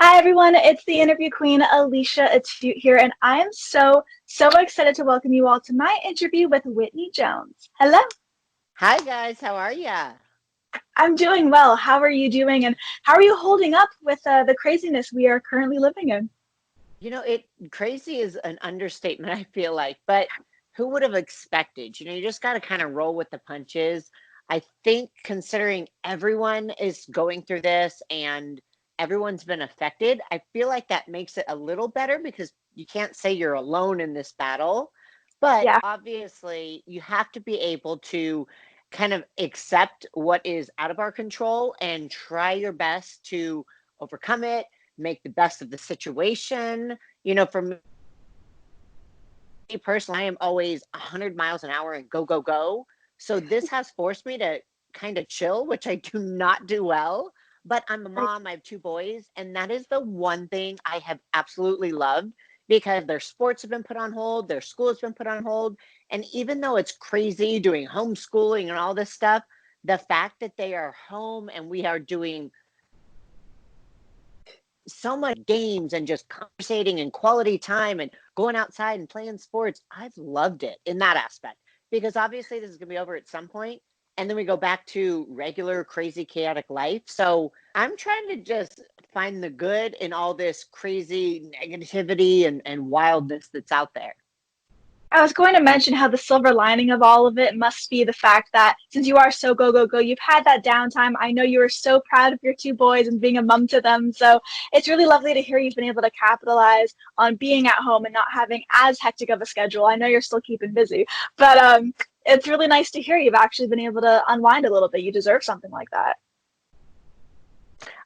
Hi everyone, it's the interview queen Alicia Atout here, and I am so excited to welcome you all to my interview with Whitney Jones. Hello, Hi guys, how are ya? I'm doing well. How are you doing, and how are you holding up with the craziness we are currently living in? It crazy is an understatement, I feel like, but who would have expected? You just got to kind of roll with the punches. I think considering everyone is going through this and everyone's been affected, I feel like that makes it a little better because you can't say you're alone in this battle. But Yeah, obviously, you have to be able to kind of accept what is out of our control and try your best to overcome it, make the best of the situation. For me personally, I am always 100 miles an hour and go, go, go. So this has forced me to kind of chill, which I do not do well. But I'm a right. mom, I have two boys, and that is the one thing I have absolutely loved because their sports have been put on hold, their school has been put on hold. And even though it's crazy doing homeschooling and all this stuff, the fact that they are home and we are doing so much games and just conversating and quality time and going outside and playing sports. I've loved it in that aspect because obviously this is going to be over at some point and then we go back to regular crazy chaotic life. So I'm trying to just find the good in all this crazy negativity and wildness that's out there. I was going to mention how the silver lining of all of it must be the fact that since you are so go, go, go, you've had that downtime. I know you are so proud of your two boys and being a mom to them. So it's really lovely to hear you've been able to capitalize on being at home and not having as hectic of a schedule. I know you're still keeping busy, but it's really nice to hear you've actually been able to unwind a little bit. You deserve something like that.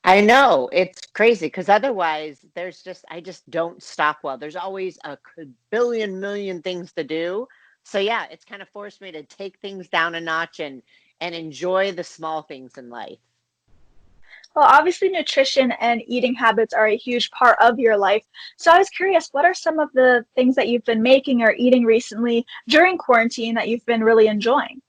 I know it's crazy because otherwise I just don't stop well. There's always a billion million things to do. So yeah, it's kind of forced me to take things down a notch and enjoy the small things in life. Well, obviously, nutrition and eating habits are a huge part of your life. So I was curious, what are some of the things that you've been making or eating recently during quarantine that you've been really enjoying?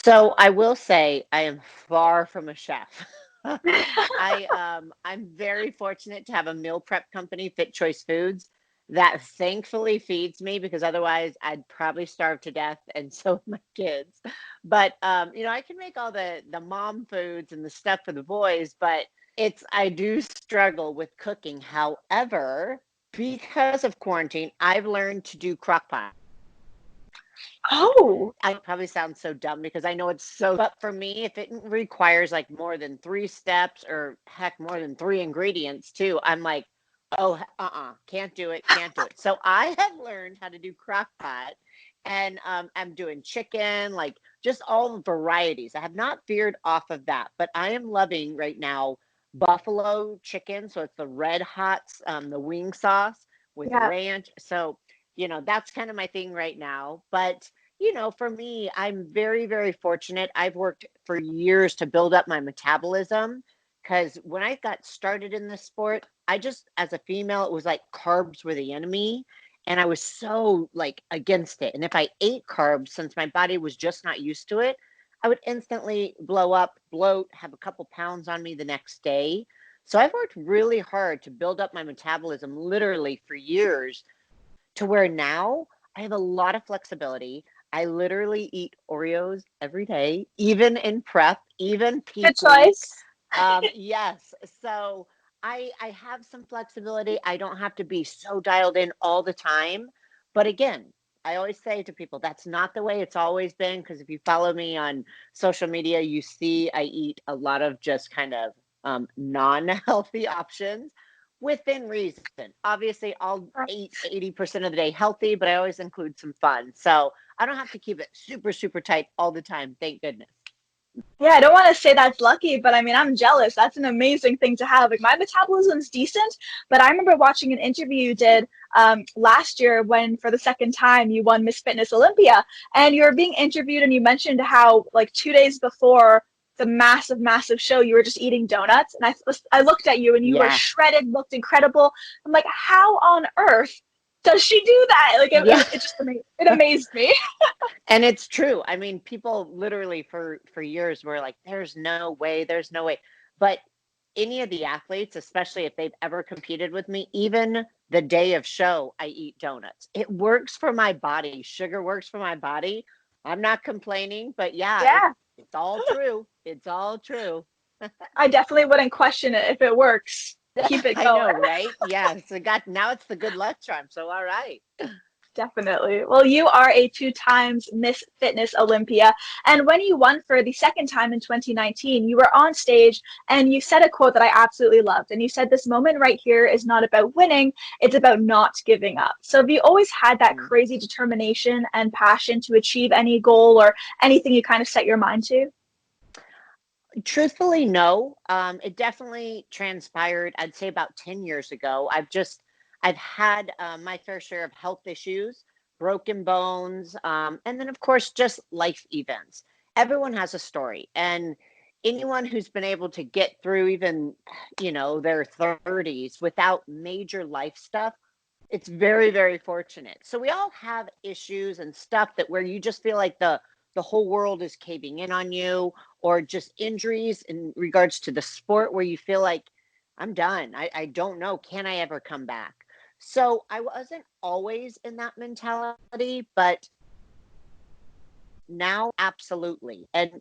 So I will say I am far from a chef. I'm very fortunate to have a meal prep company, Fit Choice Foods, that thankfully feeds me because otherwise I'd probably starve to death and so would my kids. But I can make all the mom foods and the stuff for the boys, but it's I do struggle with cooking. However, because of quarantine, I've learned to do crock pot. Oh, I probably sound so dumb because I know it's so, but for me, if it requires like more than three steps or heck, more than three ingredients too, I'm like, oh, can't do it, can't do it. So I have learned how to do crock pot and I'm doing chicken, like just all the varieties. I have not veered off of that, but I am loving right now buffalo chicken. So it's the red hot, the wing sauce with yeah. ranch. So, that's kind of my thing right now. But for me, I'm very, very fortunate. I've worked for years to build up my metabolism because when I got started in this sport, as a female, it was like carbs were the enemy. And I was so like against it. And if I ate carbs, since my body was just not used to it, I would instantly blow up, bloat, have a couple pounds on me the next day. So I've worked really hard to build up my metabolism literally for years to where now I have a lot of flexibility. I literally eat Oreos every day, even in prep, even Good peak week. choice. Yes. So I have some flexibility. I don't have to be so dialed in all the time. But again, I always say to people, that's not the way it's always been. Because if you follow me on social media, you see I eat a lot of just kind of non-healthy options within reason. Obviously, I'll eat 80% of the day healthy, but I always include some fun. So I don't have to keep it super, super tight all the time. Thank goodness. Yeah, I don't want to say that's lucky, but I mean, I'm jealous. That's an amazing thing to have. Like, my metabolism's decent, but I remember watching an interview you did last year when, for the second time, you won Miss Fitness Olympia, and you were being interviewed, and you mentioned how, like, 2 days before the massive show, you were just eating donuts, and I looked at you, and you were Yeah. shredded, looked incredible. I'm like, how on earth does she do that? Like, Yeah. it just it amazed me. And it's true. I mean, people literally for years were like, there's no way, there's no way. But any of the athletes, especially if they've ever competed with me, even the day of show, I eat donuts. It works for my body. Sugar works for my body. I'm not complaining, but yeah, Yeah, it's all true. It's all true. I definitely wouldn't question it if it works. Keep it I going. know, right? Yeah. So got now it's the good luck charm. So all right. Definitely. Well, you are a two times Miss Fitness Olympia. And when you won for the second time in 2019, you were on stage and you said a quote that I absolutely loved. And you said, "This moment right here is not about winning, it's about not giving up." So have you always had that Mm. crazy determination and passion to achieve any goal or anything you kind of set your mind to? Truthfully, no. It definitely transpired, I'd say about 10 years ago. I've had my fair share of health issues, broken bones, and then, of course, just life events. Everyone has a story. And anyone who's been able to get through even, their 30s without major life stuff, it's very, very fortunate. So we all have issues and stuff that where you just feel like the whole world is caving in on you, or just injuries in regards to the sport where you feel like I'm done. I don't know. Can I ever come back? So I wasn't always in that mentality, but now, absolutely. And,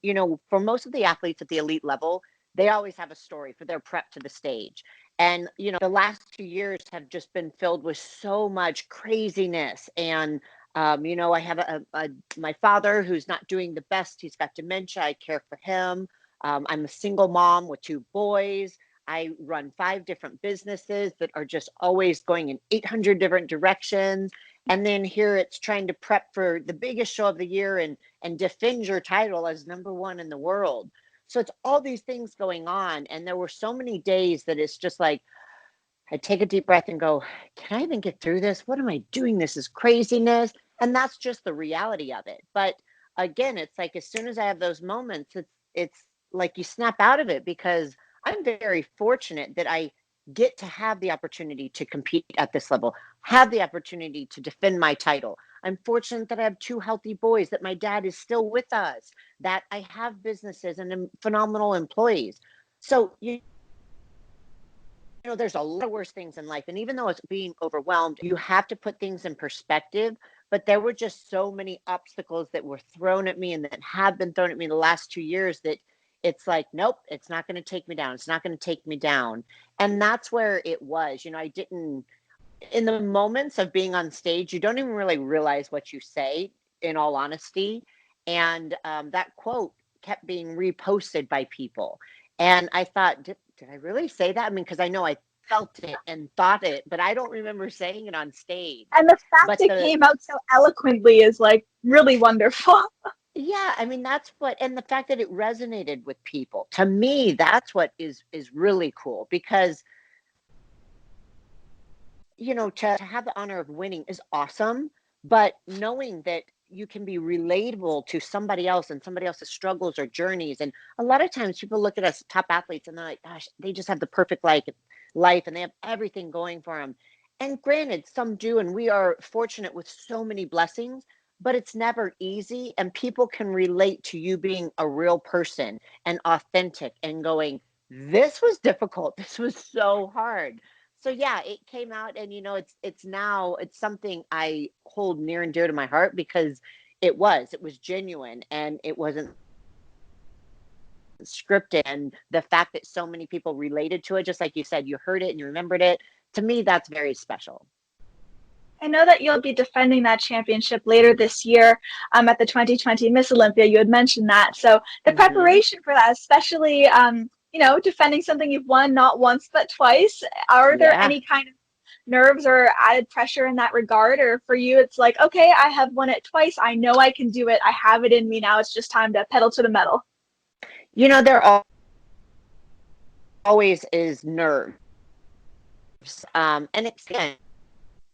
for most of the athletes at the elite level, they always have a story for their prep to the stage. And, the last 2 years have just been filled with so much craziness. And, I have my father who's not doing the best. He's got dementia. I care for him. I'm a single mom with two boys. I run 5 different businesses that are just always going in 800 different directions. And then here it's trying to prep for the biggest show of the year and defend your title as number one in the world. So it's all these things going on. And there were so many days that it's just like, I take a deep breath and go, can I even get through this? What am I doing? This is craziness. And that's just the reality of it. But again, it's like as soon as I have those moments, it's like you snap out of it because I'm very fortunate that I get to have the opportunity to compete at this level, have the opportunity to defend my title. I'm fortunate that I have 2 healthy boys, that my dad is still with us, that I have businesses and phenomenal employees. So there's a lot of worse things in life. And even though it's being overwhelmed, you have to put things in perspective. But there were just so many obstacles that were thrown at me and that have been thrown at me the last 2 years that it's like, nope, it's not going to take me down. It's not going to take me down. And that's where it was. I didn't, in the moments of being on stage, you don't even really realize what you say, in all honesty. And that quote kept being reposted by people. And I thought, did I really say that? I mean, because I know I felt it and thought it, but I don't remember saying it on stage. And the fact But it came out so eloquently is like really wonderful. yeah, I mean, that's what, and the fact that it resonated with people, to me, that's what is really cool because to have the honor of winning is awesome, but knowing that you can be relatable to somebody else and somebody else's struggles or journeys. And a lot of times people look at us top athletes and they're like, gosh, they just have the perfect life and they have everything going for them. And granted, some do, and we are fortunate with so many blessings, but it's never easy. And people can relate to you being a real person and authentic and going, this was difficult. This was so hard. So yeah, it came out, and it's something I hold near and dear to my heart because it was genuine and it wasn't scripted. And the fact that so many people related to it, just like you said, you heard it and you remembered it, to me that's very special. I know that you'll be defending that championship later this year at the 2020 Miss Olympia. You had mentioned that. So the Hmm. preparation for that, especially, defending something you've won not once but twice, are there Yeah. any kind of nerves or added pressure in that regard? Or for you, it's like, okay, I have won it twice. I know I can do it. I have it in me now. It's just time to pedal to the metal. There always is nerves. And it's again,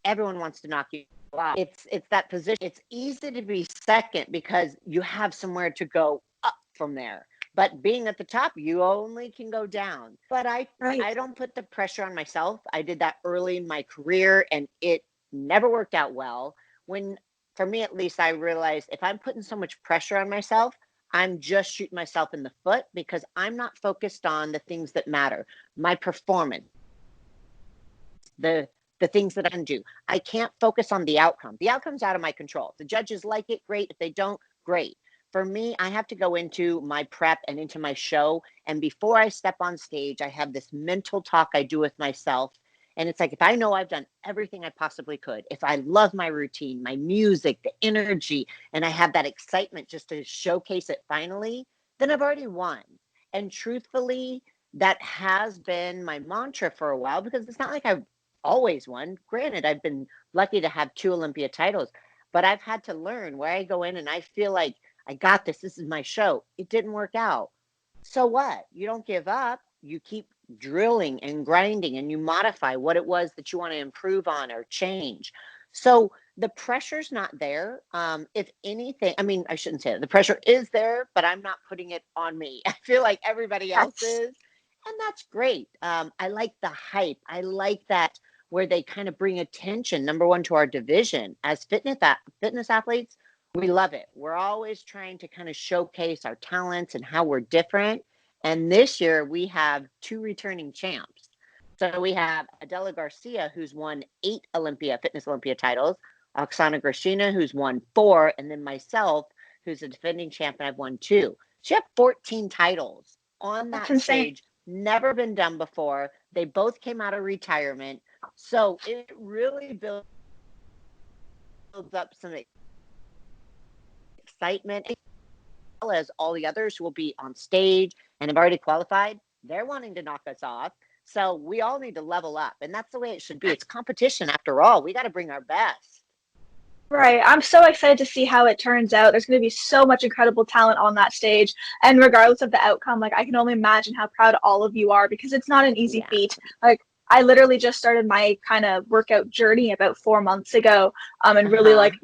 everyone wants to knock you out. It's that position. It's easy to be second because you have somewhere to go up from there. But being at the top, you only can go down. But Right. I don't put the pressure on myself. I did that early in my career and it never worked out well. When For me at least, I realized if I'm putting so much pressure on myself, I'm just shooting myself in the foot because I'm not focused on the things that matter. My performance, the the things that I can do. I can't focus on the outcome. The outcome's out of my control. If the judges like it, great. If they don't, great. For me, I have to go into my prep and into my show. And before I step on stage, I have this mental talk I do with myself. And it's like, if I know I've done everything I possibly could, if I love my routine, my music, the energy, and I have that excitement just to showcase it finally, then I've already won. And truthfully, that has been my mantra for a while because it's not like I've always won. Granted, I've been lucky to have 2 Olympia titles, but I've had to learn where I go in and I feel like I got this. This is my show. It didn't work out. So what? You don't give up. You keep drilling and grinding and you modify what it was that you want to improve on or change. So the pressure's not there. If anything, I mean, I shouldn't say that. The pressure is there, but I'm not putting it on me. I feel like everybody else Yes. is. And that's great. I like the hype. I like that where they kind of bring attention, number one, to our division. As fitness athletes, we love it. We're always trying to kind of showcase our talents and how we're different. And this year we have 2 returning champs. So we have Adela Garcia, who's won 8 Fitness Olympia titles, Oksana Grashina, who's won 4, and then myself, who's a defending champ, and I've won 2. She had 14 titles on That's that insane. stage, never been done before. They both came out of retirement. So it really builds up some excitement, as well as all the others who will be on stage and have already qualified. They're wanting to knock us off. So we all need to level up. And that's the way it should be. It's competition after all. We got to bring our best. Right. I'm so excited to see how it turns out. There's going to be so much incredible talent on that stage. And regardless of the outcome, like I can only imagine how proud all of you are because it's not an easy Yeah. feat. Like I literally just started my kind of workout journey about 4 months ago. And really Uh-huh. like,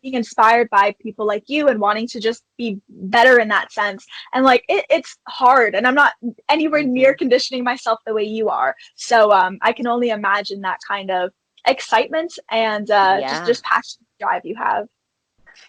being inspired by people like you and wanting to just be better in that sense. And like it's hard and I'm not anywhere Mm-hmm. near conditioning myself the way you are. So I can only imagine that kind of excitement and just Yeah. just passion drive you have.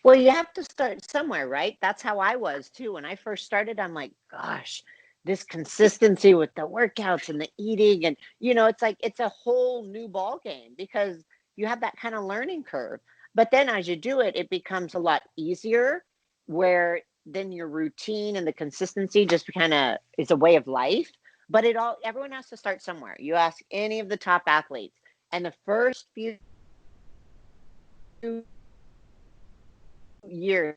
Well, you have to start somewhere, right? That's how I was too. When I first started, I'm like, gosh, this consistency with the workouts and the eating. And, it's like it's a whole new ball game because you have that kind of learning curve. But then as you do it, it becomes a lot easier where then your routine and the consistency just kind of is a way of life. But everyone has to start somewhere. You ask any of the top athletes, and the first few years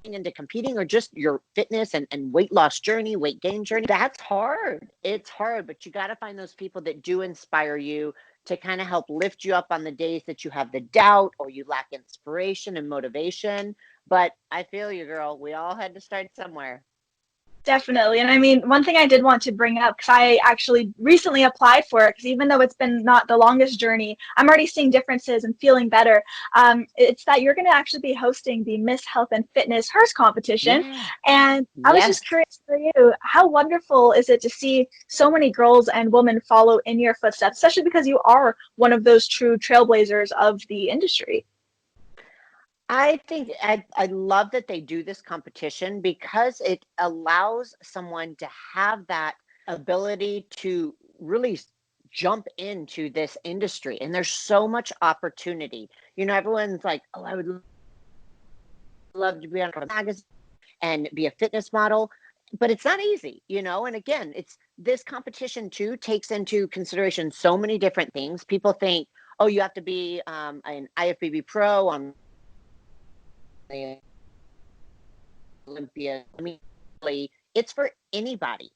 into competing or just your fitness and weight loss journey, weight gain journey, that's hard. It's hard, but you got to find those people that do inspire you to kind of help lift you up on the days that you have the doubt or you lack inspiration and motivation. But I feel you, girl. We all had to start somewhere. Definitely. And I mean, one thing I did want to bring up, because I actually recently applied for it, because even though it's been not the longest journey, I'm already seeing differences and feeling better. It's that you're going to actually be hosting the Miss Health and Fitness Hearst competition. Yeah. And I was just Yes. curious for you, how wonderful is it to see so many girls and women follow in your footsteps, especially because you are one of those true trailblazers of the industry? I think I love that they do this competition because it allows someone to have that ability to really jump into this industry. And there's so much opportunity. Everyone's like, oh, I would love to be on a magazine and be a fitness model. But it's not easy. And again, it's this competition too takes into consideration so many different things. People think, oh, you have to be an IFBB pro on the Olympia. I mean, really, it's for anybody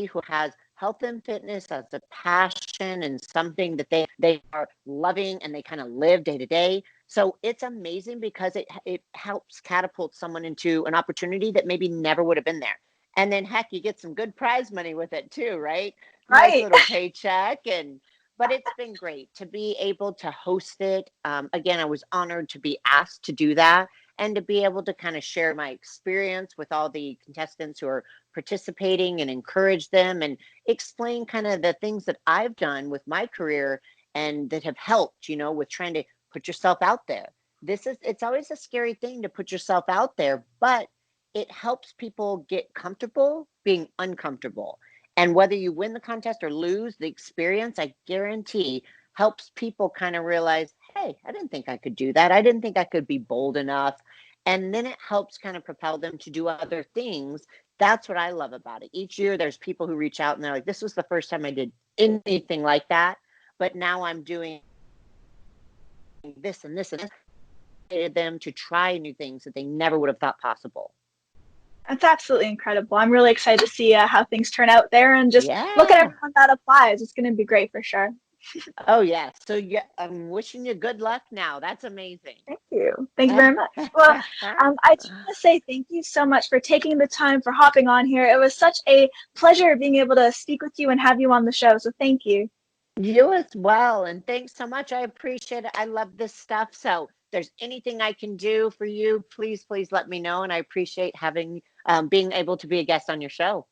who has health and fitness as a passion and something that they are loving and they kind of live day to day. So it's amazing because it helps catapult someone into an opportunity that maybe never would have been there. And then heck, you get some good prize money with it too, right? Nice Right. little paycheck and but it's been great to be able to host it. Again, I was honored to be asked to do that and to be able to kind of share my experience with all the contestants who are participating and encourage them and explain kind of the things that I've done with my career and that have helped, with trying to put yourself out there. It's always a scary thing to put yourself out there, but it helps people get comfortable being uncomfortable. And whether you win the contest or lose, the experience, I guarantee, helps people kind of realize, hey, I didn't think I could do that. I didn't think I could be bold enough. And then it helps kind of propel them to do other things. That's what I love about it. Each year, there's people who reach out and they're like, this was the first time I did anything like that. But now I'm doing this and this and this. Them to try new things that they never would have thought possible. That's absolutely incredible. I'm really excited to see how things turn out there and just look at Yeah. everyone that applies. It's going to be great for sure. Oh, yeah. So, yeah, I'm wishing you good luck now. That's amazing. Thank you. Thank you very much. Well, I just want to say thank you so much for taking the time for hopping on here. It was such a pleasure being able to speak with you and have you on the show. So thank you. You as well. And thanks so much. I appreciate it. I love this stuff. So, if there's anything I can do for you, please, please let me know. And I appreciate having being able to be a guest on your show.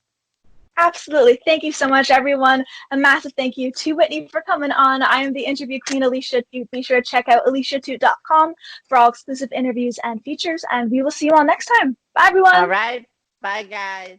Absolutely. Thank you so much, everyone. A massive thank you to Whitney for coming on. I am the interview queen, Alicia Atout. Be sure to check out aliciatout.com for all exclusive interviews and features, and we will see you all next time. Bye, All everyone. right. Bye, guys.